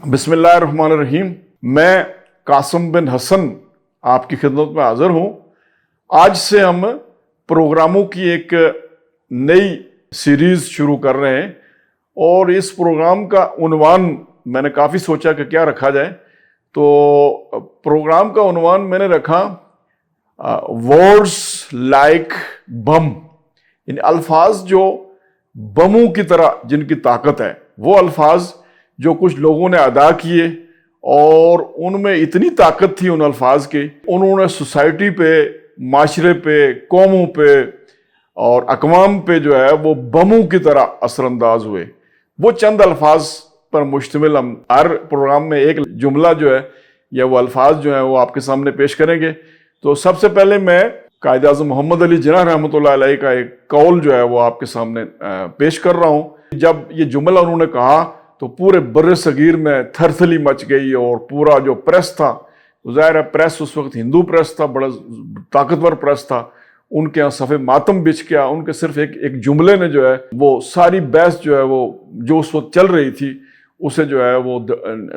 बिस्मिल्लाहिर्रहमानिर्रहीम। मैं कासिम बिन हसन आपकी खिदमत में हाजिर हूँ। आज से हम प्रोग्रामों की एक नई सीरीज़ शुरू कर रहे हैं और इस प्रोग्राम का उन्वान मैंने काफ़ी सोचा कि क्या रखा जाए। तो प्रोग्राम का उन्वान मैंने रखा वर्ड्स लाइक बम, इन अल्फाज जो बमों की तरह जिनकी ताकत है, वो अल्फाज जो कुछ लोगों ने अदा किए और उनमें इतनी ताकत थी उन अल्फाज की, उन्होंने सोसाइटी पे, माशरे पे, कौमों पे और अकवाम पे जो है वो बमों की तरह असरअंदाज हुए। वो चंद अल्फाज पर मुश्तमिल हम हर प्रोग्राम में एक जुमला जो है या वो अल्फाज जो है वो आपके सामने पेश करेंगे। तो सबसे पहले मैं कायद आज़म मोहम्मद अली जिन्नाह रहमतुल्लाह अलैह का एक कौल जो है वो आपके सामने पेश कर रहा हूँ। जब ये जुमला उन्होंने कहा तो पूरे बर्रे सगीर में थरथली मच गई और पूरा जो प्रेस था, ज़ाहिर है प्रेस उस वक्त हिंदू प्रेस था, बड़ा ताकतवर प्रेस था, उनके यहाँ सफ़े मातम बिछ गया। उनके सिर्फ एक जुमले ने जो है वो सारी बहस जो है वो जो उस वक्त चल रही थी उसे जो है वो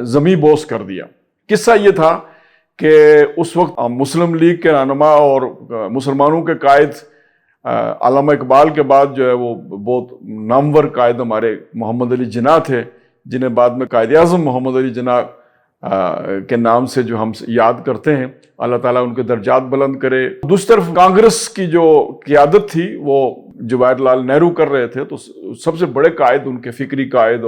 ज़मी बोस कर दिया। किस्सा ये था कि उस वक्त मुस्लिम लीग के रहनुमा और मुसलमानों के कायद अल्लामा इकबाल के बाद जो है वो बहुत नामवर कायद हमारे मोहम्मद अली जिन्नाह थे, जिन्हें बाद में कायद आज़म मोहम्मद अली जिन्नाह के नाम से जो हम याद करते हैं। अल्लाह ताला उनके दर्जात बुलंद करे। दूसरी तरफ कांग्रेस की जो क़ियादत थी वो जवाहरलाल नेहरू कर रहे थे, तो सबसे बड़े कायद उनके फ़िक्री कायद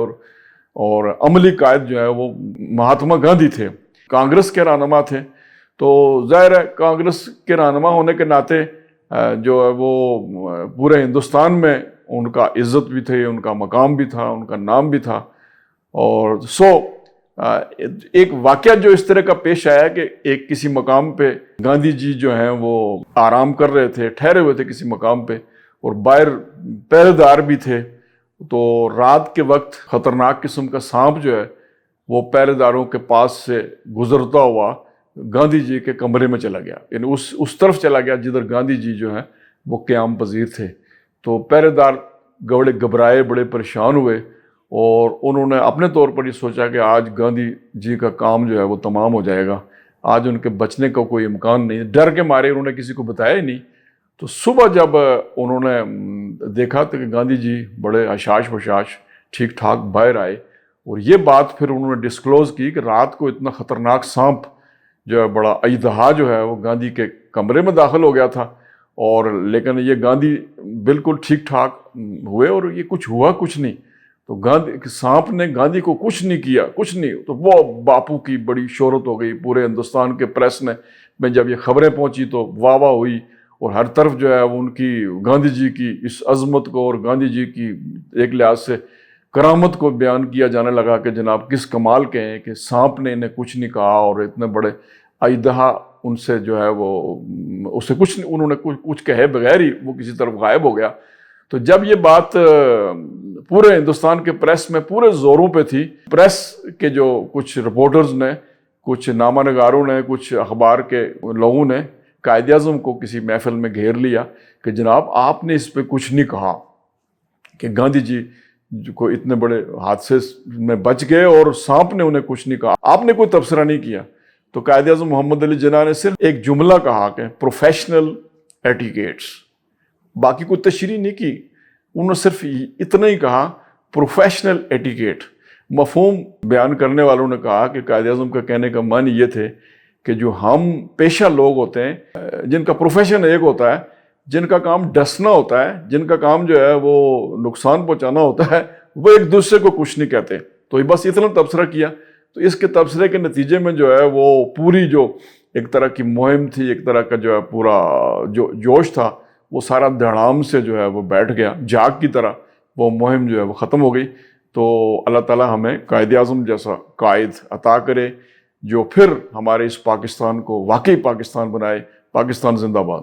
और अमली कायद जो है वो महात्मा गांधी थे, कांग्रेस के रहनुमा थे। तो ज़ाहिर है कांग्रेस के रहनुमा होने के नाते जो है वो पूरे हिंदुस्तान में उनका इज़्ज़त भी थी, उनका मकाम भी था, उनका नाम भी था। और एक वाक़या जो इस तरह का पेश आया कि एक किसी मकाम पे गांधी जी जो हैं वो आराम कर रहे थे, ठहरे हुए थे किसी मकाम पे और बाहर पहरेदार भी थे। तो रात के वक्त ख़तरनाक किस्म का सांप जो है वो पहरेदारों के पास से गुजरता हुआ गांधी जी के कमरे में चला गया, यानी उस तरफ चला गया जिधर गांधी जी जो है वो क़याम पजीर थे। तो पहरेदार बड़े घबराए, बड़े परेशान हुए और उन्होंने अपने तौर पर ये सोचा कि आज गांधी जी का काम जो है वो तमाम हो जाएगा, आज उनके बचने का कोई इम्कान नहीं। डर के मारे उन्होंने किसी को बताया ही नहीं। तो सुबह जब उन्होंने देखा तो कि गांधी जी बड़े हशाश बशाश ठीक ठाक बाहर आए और ये बात फिर उन्होंने डिस्क्लोज़ की कि रात को इतना ख़तरनाक सांप जो है, बड़ा अजदहा जो है वो गांधी के कमरे में दाखिल हो गया था। और लेकिन ये गांधी बिल्कुल ठीक ठाक हुए और ये कुछ नहीं। तो गांधी सांप ने गांधी को कुछ नहीं किया, कुछ नहीं। तो वो बापू की बड़ी शोहरत हो गई पूरे हिंदुस्तान के प्रेस में जब ये खबरें पहुंची तो वाह वाह हुई और हर तरफ जो है उनकी गांधी जी की इस अज़मत को और गांधी जी की एक लिहाज से करामत को बयान किया जाने लगा कि जनाब किस कमाल के हैं कि सांप ने इन्हें कुछ नहीं कहा और इतने बड़े अजदहा उनसे जो है वो उससे कुछ नहीं, उन्होंने कुछ कहे बगैर ही वो किसी तरफ गायब हो गया। तो जब ये बात पूरे हिंदुस्तान के प्रेस में पूरे ज़ोरों पे थी, प्रेस के जो कुछ रिपोर्टर्स ने, कुछ नामा नगारों ने, कुछ अखबार के लोगों ने कायद आज़म को किसी महफिल में घेर लिया कि जनाब आपने इस पे कुछ नहीं कहा कि गांधी जी को इतने बड़े हादसे में बच गए और सांप ने उन्हें कुछ नहीं कहा, आपने कोई तबसरा नहीं किया। तो कायद आज़म मोहम्मद अली जिन्नाह ने सिर्फ एक जुमला कहा कि प्रोफेशनल एटिकेट्स, बाकी कोई तशरीह नहीं की। उन्होंने सिर्फ इतना ही कहा प्रोफेशनल एटिकेट। मफहूम बयान करने वालों ने कहा कि कायद आज़म का कहने का मान ये थे कि जो हम पेशा लोग होते हैं, जिनका प्रोफेशन एक होता है, जिनका काम डसना होता है, जिनका काम जो है वो नुकसान पहुंचाना होता है, वो एक दूसरे को कुछ नहीं कहते। तो बस इतना तबसरा किया। तो इसके तबसरे के नतीजे में जो है वो पूरी जो एक तरह की मुहिम थी, एक तरह का जो है पूरा जो जोश था वो सारा धड़ाम से जो है वो बैठ गया, जाग की तरह वो मुहिम जो है वो ख़त्म हो गई। तो अल्लाह ताला हमें कायद आज़म जैसा कायद अता करे जो फिर हमारे इस पाकिस्तान को वाकई पाकिस्तान बनाए। पाकिस्तान जिंदाबाद।